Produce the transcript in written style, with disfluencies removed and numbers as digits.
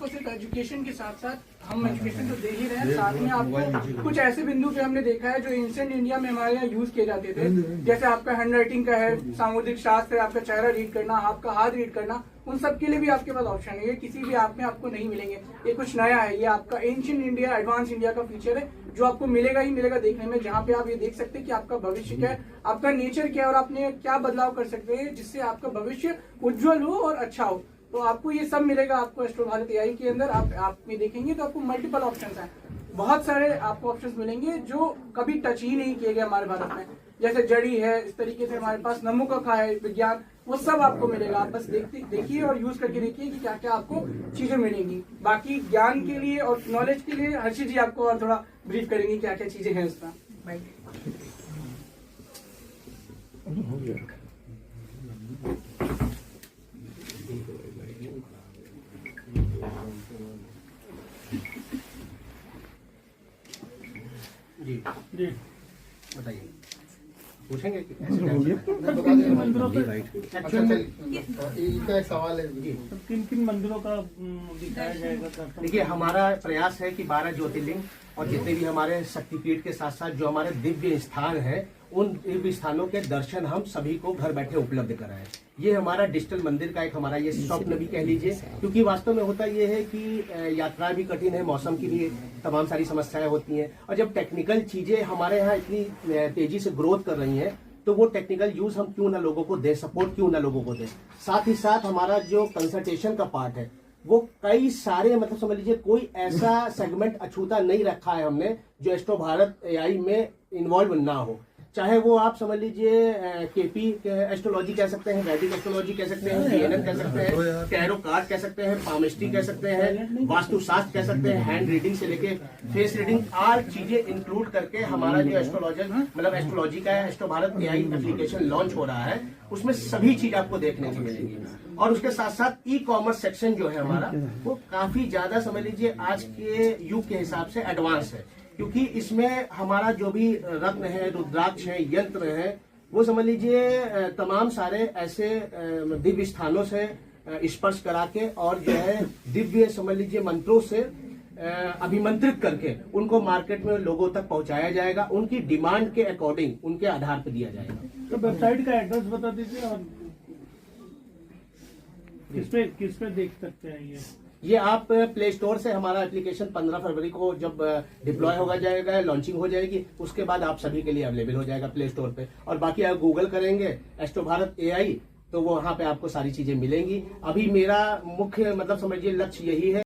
सिर्फ एजुकेशन के साथ साथ हम एजुकेशन तो दे ही रहे हैं, साथ में आपको कुछ ऐसे बिंदु पे हमने देखा है जो एंशिएंट इंडिया में हमारे यहाँ यूज किए जाते थे। जैसे आपका हैंड राइटिंग का है, सामुद्रिक शास्त्र है, आपका चेहरा रीड करना, आपका हाथ रीड करना, उन सब के लिए भी आपके पास ऑप्शन है। ये किसी भी ऐप में आपको नहीं मिलेंगे। ये कुछ नया है, ये आपका एंशिएंट इंडिया, एडवांस इंडिया का फीचर है जो आपको मिलेगा ही मिलेगा देखने में, जहाँ पे आप ये देख सकते हैं कि आपका भविष्य क्या है, आपका नेचर क्या है और आपने क्या बदलाव कर सकते हैं जिससे आपका भविष्य उज्जवल हो और अच्छा हो। तो आपको ये सब मिलेगा आपको एस्ट्रो भारत एआई के अंदर। आप में देखेंगे तो आपको मल्टीपल ऑप्शंस हैं, बहुत सारे आपको ऑप्शंस मिलेंगे जो कभी टच ही नहीं किए गए हमारे भारत में। जैसे जड़ी है, इस तरीके से हमारे पास नमो कखा है, विज्ञान, वो सब आपको मिलेगा। आप बस देखिए और यूज करके देखिए कि क्या क्या आपको चीजें मिलेंगी। बाकी ज्ञान के लिए और नॉलेज के लिए हर्षित जी आपको और थोड़ा ब्रीफ करेंगे क्या क्या चीजें हैं उसका। जी जी बताइए, पूछेंगे कि इनका एक सवाल है जी, किन किन मंदिरों का दिखाया जाएगा? देखिए, हमारा प्रयास है कि 12 ज्योतिर्लिंग और जितने भी हमारे शक्तिपीठ के साथ साथ जो हमारे दिव्य स्थान है, उन दिव्य स्थानों के दर्शन हम सभी को घर बैठे उपलब्ध कराएं। ये हमारा डिजिटल मंदिर का एक हमारा ये स्वप्न भी कह लीजिए, क्योंकि वास्तव में होता ये है कि यात्रा भी कठिन है, मौसम की भी तमाम सारी समस्याएं होती हैं, और जब टेक्निकल चीजें हमारे यहाँ इतनी तेजी से ग्रोथ कर रही हैं तो वो टेक्निकल यूज हम क्यों ना लोगों को दें, सपोर्ट क्यों ना लोगों को दें। साथ ही साथ हमारा जो कंसल्टेशन का पार्ट है वो कई सारे, मतलब समझ लीजिए कोई ऐसा सेगमेंट अछूता नहीं रखा है हमने जो एस्ट्रो भारत एआई में इन्वॉल्व ना हो। चाहे वो आप समझ लीजिए केपी एस्ट्रोलॉजी कह सकते हैं, वैदिक एस्ट्रोलॉजी कह सकते हैं, पीएनएन कह सकते हैं, टैरो कार्ड कह सकते हैं, पामिस्ट्री कह सकते हैं, वास्तुशास्त्र कह सकते हैं, हैंड रीडिंग से लेके फेस रीडिंग, आल चीजें इंक्लूड करके हमारा जो एस्ट्रोलॉजर मतलब एस्ट्रोलॉजी का astro Bharat AI application launch हो रहा है, उसमें सभी चीज आपको देखने को मिलेगी। और उसके साथ साथ ई कॉमर्स सेक्शन जो है हमारा, वो काफी ज्यादा समझ लीजिए आज के युग के हिसाब से एडवांस है, क्योंकि इसमें हमारा जो भी रत्न है, रुद्राक्ष है, यंत्र है, वो समझ लीजिए तमाम सारे ऐसे दिव्य स्थानों से स्पर्श करा के और जो है दिव्य समझ लीजिए मंत्रों से अभिमंत्रित करके उनको मार्केट में लोगों तक पहुंचाया जाएगा, उनकी डिमांड के अकॉर्डिंग उनके आधार पर दिया जाएगा। तो वेबसाइट का एड्रेस बता दीजिए और किस पे देख सकते हैं ये आप प्ले स्टोर से हमारा एप्लीकेशन 15 फरवरी को जब डिप्लॉय होगा जाएगा, लॉन्चिंग हो जाएगी, उसके बाद आप सभी के लिए अवेलेबल हो जाएगा प्ले स्टोर पे। और बाकी आप गूगल करेंगे एस्ट्रो भारत एआई तो वो वहाँ पे आपको सारी चीजें मिलेंगी। अभी मेरा मुख्य मतलब समझिए लक्ष्य यही है